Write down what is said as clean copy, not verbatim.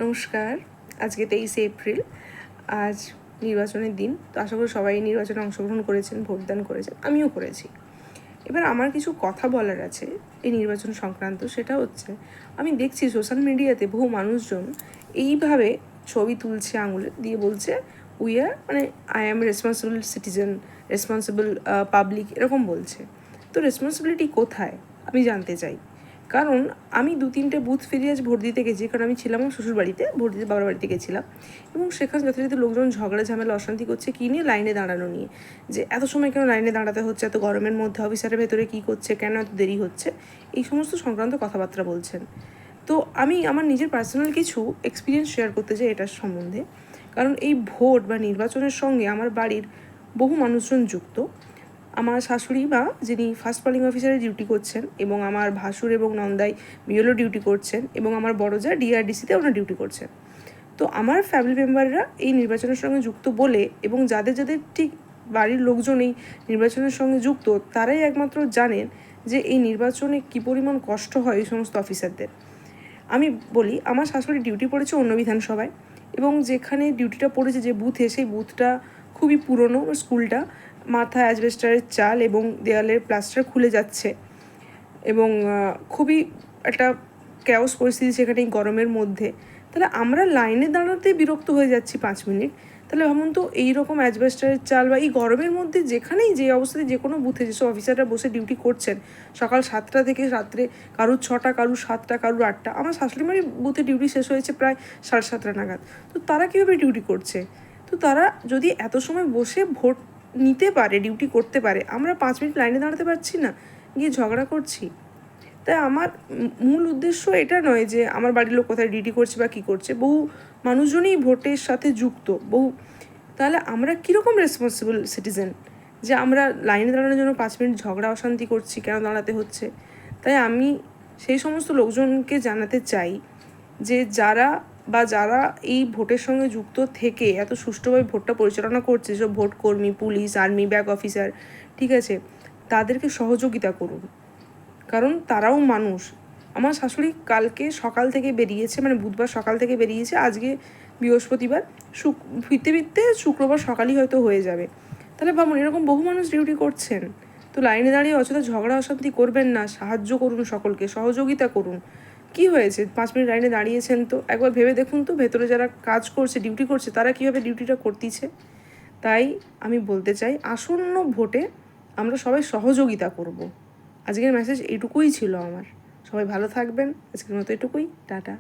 নমস্কার। আজকে 23শে এপ্রিল। আজ নির্বাচনের দিন। তো আশা করি সবাই নির্বাচনে অংশগ্রহণ করেছেন, ভোটদান করেছেন, আমিও করেছি। এবার আমার কিছু কথা বলার আছে এই নির্বাচন সংক্রান্ত। সেটা হচ্ছে, আমি দেখছি সোশ্যাল মিডিয়াতে বহু মানুষজন এইভাবে ছবি তুলছে আঙুলে দিয়ে, বলছে I am responsible citizen, responsible public, এরকম বলছে। তো রেসপন্সিবিলিটি কোথায় আমি জানতে চাই। কারণ আমি 2-3টে বুথ ফিরিয়ে আজ ভোট দিতে গেছি, কারণ আমি ছিলাম আমার শ্বশুর বাড়িতে, ভোট দিতে বাবার বাড়িতে গেছিলাম। এবং সেখানে যথাযথ লোকজন ঝগড়া ঝামেলা অশান্তি করছে কী নিয়ে, লাইনে দাঁড়ানো নিয়ে, যে এত সময় কেন লাইনে দাঁড়াতে হচ্ছে, এত গরমের মধ্যে অফিসারের ভেতরে কী করছে, কেন এত দেরি হচ্ছে, এই সমস্ত সংক্রান্ত কথাবার্তা বলছেন। তো আমি আমার নিজের পার্সোনাল কিছু এক্সপিরিয়েন্স শেয়ার করতে চাই এটার সম্বন্ধে। কারণ এই ভোট বা নির্বাচনের সঙ্গে আমার বাড়ির বহু মানুষজন যুক্ত। আমার শাশুড়ি মা, যিনি ফার্স্ট পোলিং অফিসারে ডিউটি করছেন, এবং আমার ভাসুর এবং নন্দাই বিএলও ডিউটি করছেন, এবং আমার বড় যা ডিআরডিসিতে ওনার ডিউটি করছেন। তো আমার ফ্যামিলি মেম্বাররা এই নির্বাচনের সঙ্গে যুক্ত বলে, এবং যাদের যাদের ঠিক বাড়ির লোকজন এই নির্বাচনের সঙ্গে যুক্ত, তারাই একমাত্র জানেন যে এই নির্বাচনে কী পরিমাণ কষ্ট হয় এই সমস্ত অফিসারদের। আমি বলি, আমার শাশুড়ি ডিউটি পড়েছে অন্য বিধানসভায়, এবং যেখানে ডিউটিটা পড়েছে যে বুথে, সেই বুথটা খুবই পুরনো। স্কুলটা মাথায় অ্যাজবেস্টারের চাল এবং দেওয়ালের প্লাস্টার খুলে যাচ্ছে, এবং খুবই একটা ক্যাওস পরিস্থিতি সেখানে এই গরমের মধ্যে। তাহলে আমরা লাইনে দাঁড়াতে বিরক্ত হয়ে যাচ্ছি 5 মিনিট। তাহলে ভাবুন তো, এইরকম অ্যাজবেস্টারের চাল বা এই গরমের মধ্যে যেখানেই যে অবস্থাতে যে কোনো বুথে যেসব অফিসাররা বসে ডিউটি করছেন, সকাল 7টা থেকে রাত্রে কারুর 6টা, কারুর 7টা, কারুর 8টা। আমার শাশুড়িমারি বুথে ডিউটি শেষ হয়েছে প্রায় 7:30 নাগাদ। তো তারা কীভাবে ডিউটি করছে? তো তারা যদি এত সময় বসে ভোট নিতে পারে, ডিউটি করতে পারে, আমরা 5 মিনিট লাইনে দাঁড়াতে পারছি না, গিয়ে ঝগড়া করছি। তাই আমার মূল উদ্দেশ্য এটা নয় যে আমার বাড়ির লোক কোথায় ডিউটি করছে বা কী করছে। বহু মানুষজনই ভোটের সাথে যুক্ত, তাহলে আমরা কীরকম রেসপন্সিবল সিটিজেন যে আমরা লাইনে দাঁড়ানোর জন্য 5 মিনিট ঝগড়া অশান্তি করছি, কেন দাঁড়াতে হচ্ছে? তাই আমি সেই সমস্ত লোকজনকে জানাতে চাই যে যারা এই ভোটের সঙ্গে যুক্ত থেকে এত সুষ্ঠুভাবে ভোটটা পরিচালনা করছে, যেসব ভোট কর্মী, পুলিশ, আর্মি, ব্যাক অফিসার, ঠিক আছে, তাদেরকে সহযোগিতা করুন, কারণ তারাও মানুষ। আমার শাশুড়ি কালকে সকাল থেকে বেরিয়েছে, বুধবার সকাল থেকে বেরিয়েছে, আজকে বৃহস্পতিবার, ফিরতে শুক্রবার সকালই হয়তো হয়ে যাবে। তাহলে ভাবুন, এরকম বহু মানুষ ডিউটি করছেন। তো লাইনে দাঁড়িয়ে অযথা ঝগড়া অশান্তি করবেন না, সাহায্য করুন, সকলকে সহযোগিতা করুন। কি হয়েছে 5 মিনিট লাইনে দাঁড়িয়েছেন, তো একবার ভেবে দেখুন তো, ভেতরে যারা কাজ করছে, ডিউটি করছে, তারা কীভাবে ডিউটিটা করতেছে। তাই আমি বলতে চাই, আসন্ন ভোটে আমরা সবাই সহযোগিতা করব। আজকের মেসেজ এইটুকুই ছিল আমার। সবাই ভালো থাকবেন। আজকের মতো এটুকুই। টাটা।